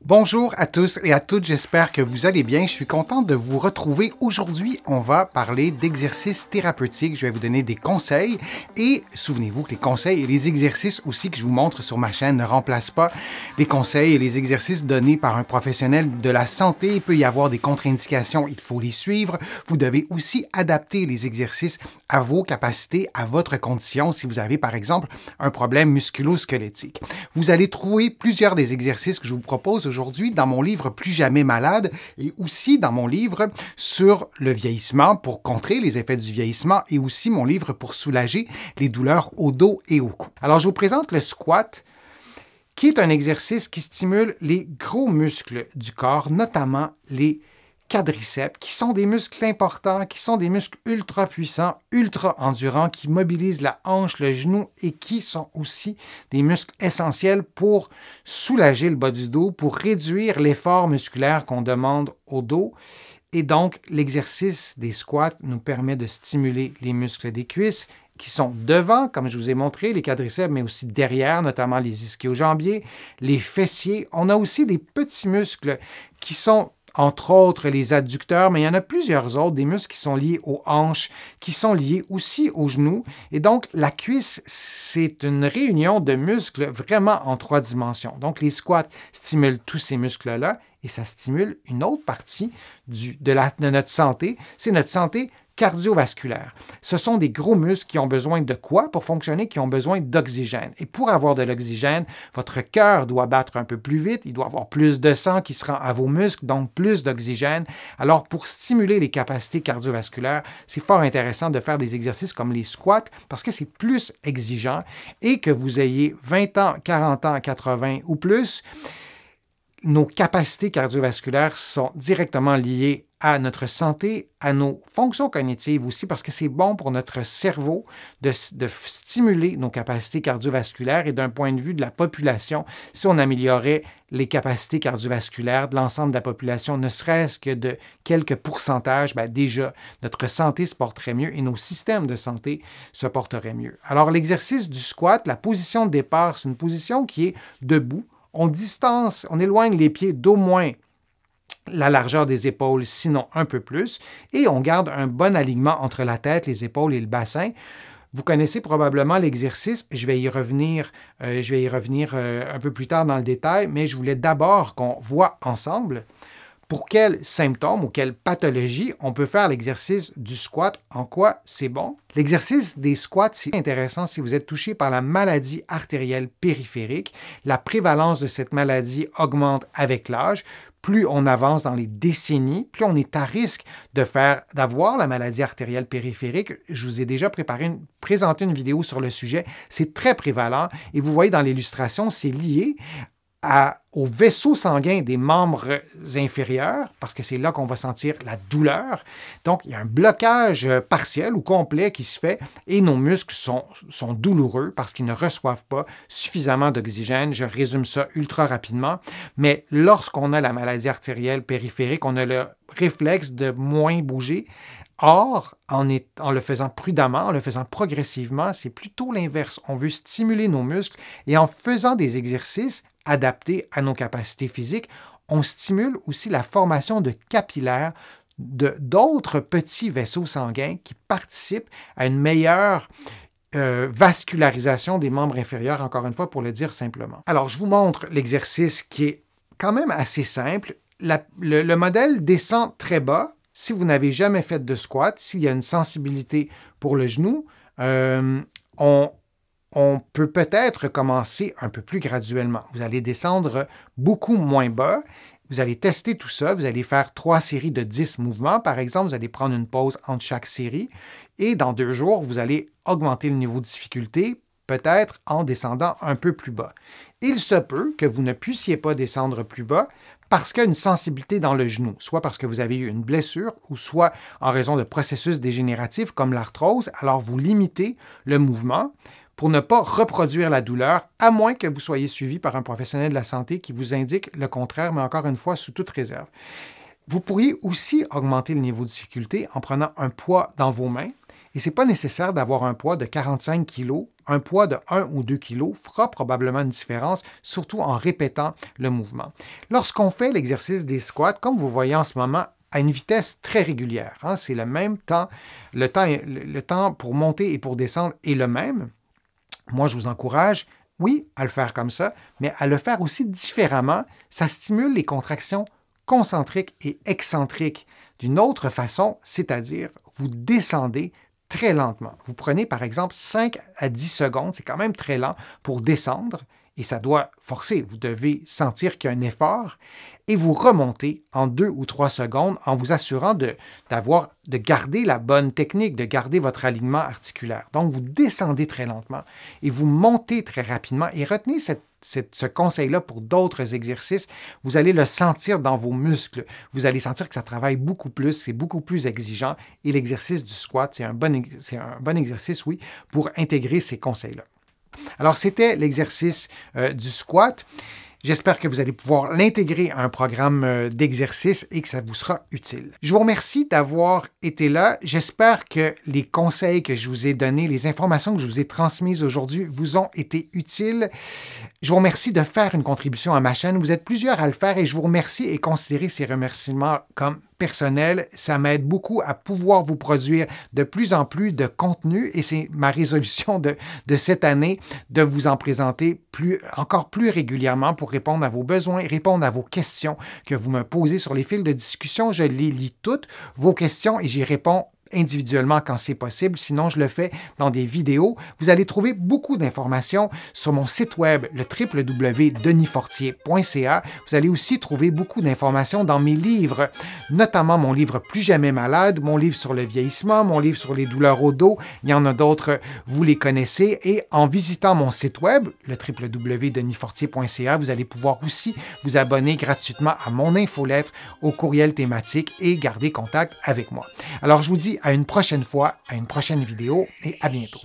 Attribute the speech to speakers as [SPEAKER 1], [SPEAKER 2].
[SPEAKER 1] Bonjour à tous et à toutes, j'espère que vous allez bien. Je suis content de vous retrouver. Aujourd'hui, on va parler d'exercices thérapeutiques. Je vais vous donner des conseils et souvenez-vous que les conseils et les exercices aussi que je vous montre sur ma chaîne ne remplacent pas les conseils et les exercices donnés par un professionnel de la santé. Il peut y avoir des contre-indications, il faut les suivre. Vous devez aussi adapter les exercices à vos capacités, à votre condition. Si vous avez par exemple un problème musculo-squelettique, vous allez trouver plusieurs des exercices que je vous propose aujourd'hui dans mon livre Plus jamais malade et aussi dans mon livre sur le vieillissement pour contrer les effets du vieillissement et aussi mon livre pour soulager les douleurs au dos et au cou. Alors, je vous présente le squat, qui est un exercice qui stimule les gros muscles du corps, notamment les quadriceps, qui sont des muscles importants, qui sont des muscles ultra puissants, ultra endurants, qui mobilisent la hanche, le genou et qui sont aussi des muscles essentiels pour soulager le bas du dos, pour réduire l'effort musculaire qu'on demande au dos. Et donc, l'exercice des squats nous permet de stimuler les muscles des cuisses qui sont devant, comme je vous ai montré, les quadriceps, mais aussi derrière, notamment les ischio-jambiers, les fessiers. On a aussi des petits muscles qui sont entre autres les adducteurs, mais il y en a plusieurs autres, des muscles qui sont liés aux hanches, qui sont liés aussi aux genoux. Et donc, la cuisse, c'est une réunion de muscles vraiment en 3 dimensions. Donc, les squats stimulent tous ces muscles-là et ça stimule une autre partie de notre santé, c'est notre santé cardiovasculaire. Ce sont des gros muscles qui ont besoin de quoi pour fonctionner? Qui ont besoin d'oxygène. Et pour avoir de l'oxygène, votre cœur doit battre un peu plus vite, il doit avoir plus de sang qui se rend à vos muscles, donc plus d'oxygène. Alors, pour stimuler les capacités cardiovasculaires, c'est fort intéressant de faire des exercices comme les squats parce que c'est plus exigeant et que vous ayez 20 ans, 40 ans, 80 ou plus, nos capacités cardiovasculaires sont directement liées à notre santé, à nos fonctions cognitives aussi, parce que c'est bon pour notre cerveau de stimuler nos capacités cardiovasculaires et d'un point de vue de la population, si on améliorait les capacités cardiovasculaires de l'ensemble de la population, ne serait-ce que de quelques pourcentages, déjà, notre santé se porterait mieux et nos systèmes de santé se porteraient mieux. Alors, l'exercice du squat, la position de départ, c'est une position qui est debout. On éloigne les pieds d'au moins la largeur des épaules, sinon un peu plus, et on garde un bon alignement entre la tête, les épaules et le bassin. Vous connaissez probablement l'exercice, je vais y revenir un peu plus tard dans le détail, mais je voulais d'abord qu'on voit ensemble pour quels symptômes ou quelles pathologies on peut faire l'exercice du squat, en quoi c'est bon. L'exercice des squats, c'est intéressant si vous êtes touché par la maladie artérielle périphérique. La prévalence de cette maladie augmente avec l'âge. Plus on avance dans les décennies, plus on est à risque d'avoir la maladie artérielle périphérique. Je vous ai déjà présenté une vidéo sur le sujet. C'est très prévalent et vous voyez dans l'illustration, c'est lié au vaisseau sanguin des membres inférieurs, parce que c'est là qu'on va sentir la douleur. Donc, il y a un blocage partiel ou complet qui se fait et nos muscles sont douloureux parce qu'ils ne reçoivent pas suffisamment d'oxygène. Je résume ça ultra rapidement. Mais lorsqu'on a la maladie artérielle périphérique, on a le réflexe de moins bouger. Or, en le faisant prudemment, en le faisant progressivement, c'est plutôt l'inverse. On veut stimuler nos muscles et en faisant des exercices adaptés à nos capacités physiques, on stimule aussi la formation de capillaires d'autres petits vaisseaux sanguins qui participent à une meilleure vascularisation des membres inférieurs, encore une fois, pour le dire simplement. Alors, je vous montre l'exercice qui est quand même assez simple. Le modèle descend très bas. Si vous n'avez jamais fait de squat, s'il y a une sensibilité pour le genou, on peut peut-être commencer un peu plus graduellement. Vous allez descendre beaucoup moins bas. Vous allez tester tout ça. Vous allez faire 3 séries de 10 mouvements. Par exemple, vous allez prendre une pause entre chaque série. Et dans 2 jours, vous allez augmenter le niveau de difficulté, peut-être en descendant un peu plus bas. Il se peut que vous ne puissiez pas descendre plus bas parce qu'il y a une sensibilité dans le genou, soit parce que vous avez eu une blessure ou soit en raison de processus dégénératifs comme l'arthrose. Alors, vous limitez le mouvement pour ne pas reproduire la douleur, à moins que vous soyez suivi par un professionnel de la santé qui vous indique le contraire, mais encore une fois, sous toute réserve. Vous pourriez aussi augmenter le niveau de difficulté en prenant un poids dans vos mains Et ce n'est pas nécessaire d'avoir un poids de 45 kg. Un poids de 1 ou 2 kg fera probablement une différence, surtout en répétant le mouvement. Lorsqu'on fait l'exercice des squats, comme vous voyez en ce moment, à une vitesse très régulière, hein, c'est le même temps, le temps pour monter et pour descendre est le même. Moi, je vous encourage, oui, à le faire comme ça, mais à le faire aussi différemment. Ça stimule les contractions concentriques et excentriques d'une autre façon, c'est-à-dire vous descendez très lentement. Vous prenez par exemple 5 à 10 secondes, c'est quand même très lent pour descendre et ça doit forcer. Vous devez sentir qu'il y a un effort et vous remontez en 2 ou 3 secondes en vous assurant de garder la bonne technique, de garder votre alignement articulaire. Donc, vous descendez très lentement et vous montez très rapidement et retenez ce conseil-là pour d'autres exercices. Vous allez le sentir dans vos muscles. Vous allez sentir que ça travaille beaucoup plus, c'est beaucoup plus exigeant et l'exercice du squat, c'est un bon exercice, oui, pour intégrer ces conseils-là. Alors, c'était l'exercice du squat. J'espère que vous allez pouvoir l'intégrer à un programme d'exercice et que ça vous sera utile. Je vous remercie d'avoir été là. J'espère que les conseils que je vous ai donnés, les informations que je vous ai transmises aujourd'hui vous ont été utiles. Je vous remercie de faire une contribution à ma chaîne. Vous êtes plusieurs à le faire et je vous remercie et considérez ces remerciements comme personnels. Ça m'aide beaucoup à pouvoir vous produire de plus en plus de contenu et c'est ma résolution de cette année de vous en présenter encore plus régulièrement pour répondre à vos besoins, répondre à vos questions que vous me posez sur les fils de discussion. Je les lis toutes, vos questions, et j'y réponds individuellement quand c'est possible. Sinon, je le fais dans des vidéos. Vous allez trouver beaucoup d'informations sur mon site web, le www.denisfortier.ca. Vous allez aussi trouver beaucoup d'informations dans mes livres, notamment mon livre Plus jamais malade, mon livre sur le vieillissement, mon livre sur les douleurs au dos. Il y en a d'autres, vous les connaissez. Et en visitant mon site web, le www.denisfortier.ca, vous allez pouvoir aussi vous abonner gratuitement à mon infolettre, au courriel thématique et garder contact avec moi. Alors, je vous dis à une prochaine fois, à une prochaine vidéo et à bientôt.